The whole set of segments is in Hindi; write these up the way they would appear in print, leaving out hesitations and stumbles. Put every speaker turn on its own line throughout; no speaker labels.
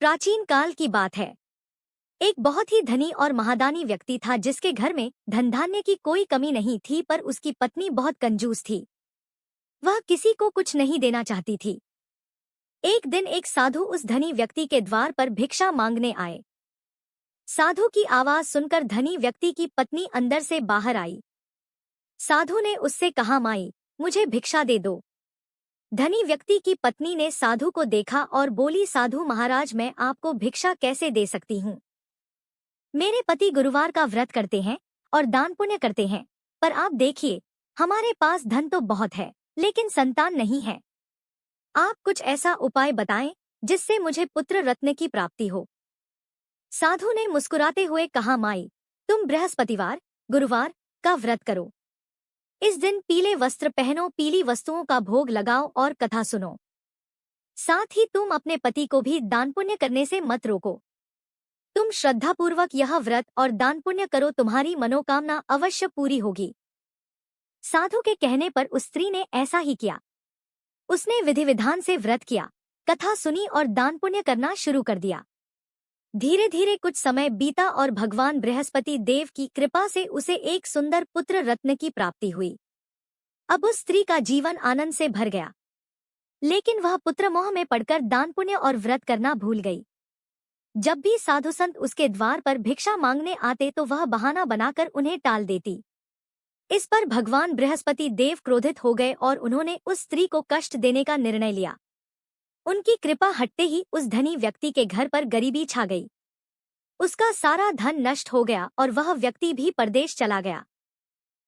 प्राचीन काल की बात है। एक बहुत ही धनी और महादानी व्यक्ति था जिसके घर में धन धान्य की कोई कमी नहीं थी, पर उसकी पत्नी बहुत कंजूस थी। वह किसी को कुछ नहीं देना चाहती थी। एक दिन एक साधु उस धनी व्यक्ति के द्वार पर भिक्षा मांगने आए। साधु की आवाज सुनकर धनी व्यक्ति की पत्नी अंदर से बाहर आई। साधु ने उससे कहा, माई, मुझे भिक्षा दे दो। धनी व्यक्ति की पत्नी ने साधु को देखा और बोली, साधु महाराज, मैं आपको भिक्षा कैसे दे सकती हूँ? मेरे पति गुरुवार का व्रत करते हैं और दान पुण्य करते हैं, पर आप देखिए, हमारे पास धन तो बहुत है लेकिन संतान नहीं है। आप कुछ ऐसा उपाय बताएं जिससे मुझे पुत्र रत्न की प्राप्ति हो। साधु ने मुस्कुराते हुए कहा, माई, तुम बृहस्पतिवार, गुरुवार का व्रत करो। इस दिन पीले वस्त्र पहनो, पीली वस्तुओं का भोग लगाओ और कथा सुनो। साथ ही तुम अपने पति को भी दान पुण्य करने से मत रोको। तुम श्रद्धापूर्वक यह व्रत और दान पुण्य करो, तुम्हारी मनोकामना अवश्य पूरी होगी। साधु के कहने पर उस स्त्री ने ऐसा ही किया। उसने विधि विधान से व्रत किया, कथा सुनी और दान पुण्य करना शुरू कर दिया। धीरे धीरे कुछ समय बीता और भगवान बृहस्पति देव की कृपा से उसे एक सुंदर पुत्र रत्न की प्राप्ति हुई। अब उस स्त्री का जीवन आनंद से भर गया, लेकिन वह पुत्र मोह में पड़कर दान पुण्य और व्रत करना भूल गई। जब भी साधु संत उसके द्वार पर भिक्षा मांगने आते तो वह बहाना बनाकर उन्हें टाल देती। इस पर भगवान बृहस्पति देव क्रोधित हो गए और उन्होंने उस स्त्री को कष्ट देने का निर्णय लिया। उनकी कृपा हटते ही उस धनी व्यक्ति के घर पर गरीबी छा गई। उसका सारा धन नष्ट हो गया और वह व्यक्ति भी परदेश चला गया।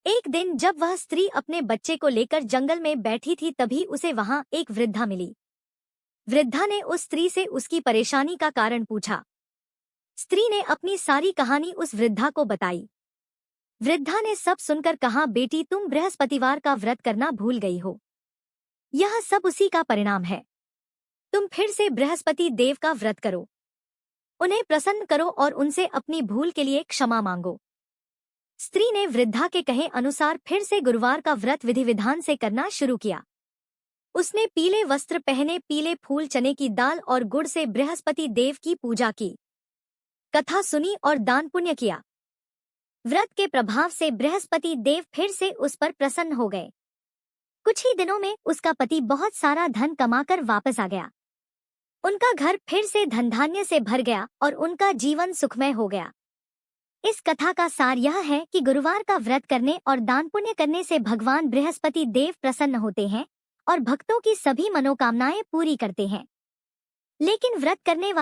एक दिन जब वह स्त्री अपने बच्चे को लेकर जंगल में बैठी थी, तभी उसे वहां एक वृद्धा मिली। वृद्धा ने उस स्त्री से उसकी परेशानी का कारण पूछा। स्त्री ने अपनी सारी कहानी उस वृद्धा को बताई। वृद्धा ने सब सुनकर कहा, बेटी, तुम बृहस्पतिवार का व्रत करना भूल गई हो। यह सब उसी का परिणाम है। तुम फिर से बृहस्पति देव का व्रत करो, उन्हें प्रसन्न करो और उनसे अपनी भूल के लिए क्षमा मांगो। स्त्री ने वृद्धा के कहे अनुसार फिर से गुरुवार का व्रत विधि विधान से करना शुरू किया। उसने पीले वस्त्र पहने, पीले फूल, चने की दाल और गुड़ से बृहस्पति देव की पूजा की, कथा सुनी और दान पुण्य किया। व्रत के प्रभाव से बृहस्पति देव फिर से उस पर प्रसन्न हो गए। कुछ ही दिनों में उसका पति बहुत सारा धन कमाकर वापस आ गया। उनका घर फिर से धन धान्य से भर गया और उनका जीवन सुखमय हो गया। इस कथा का सार यह है कि गुरुवार का व्रत करने और दान पुण्य करने से भगवान बृहस्पति देव प्रसन्न होते हैं और भक्तों की सभी मनोकामनाएं पूरी करते हैं। लेकिन व्रत करने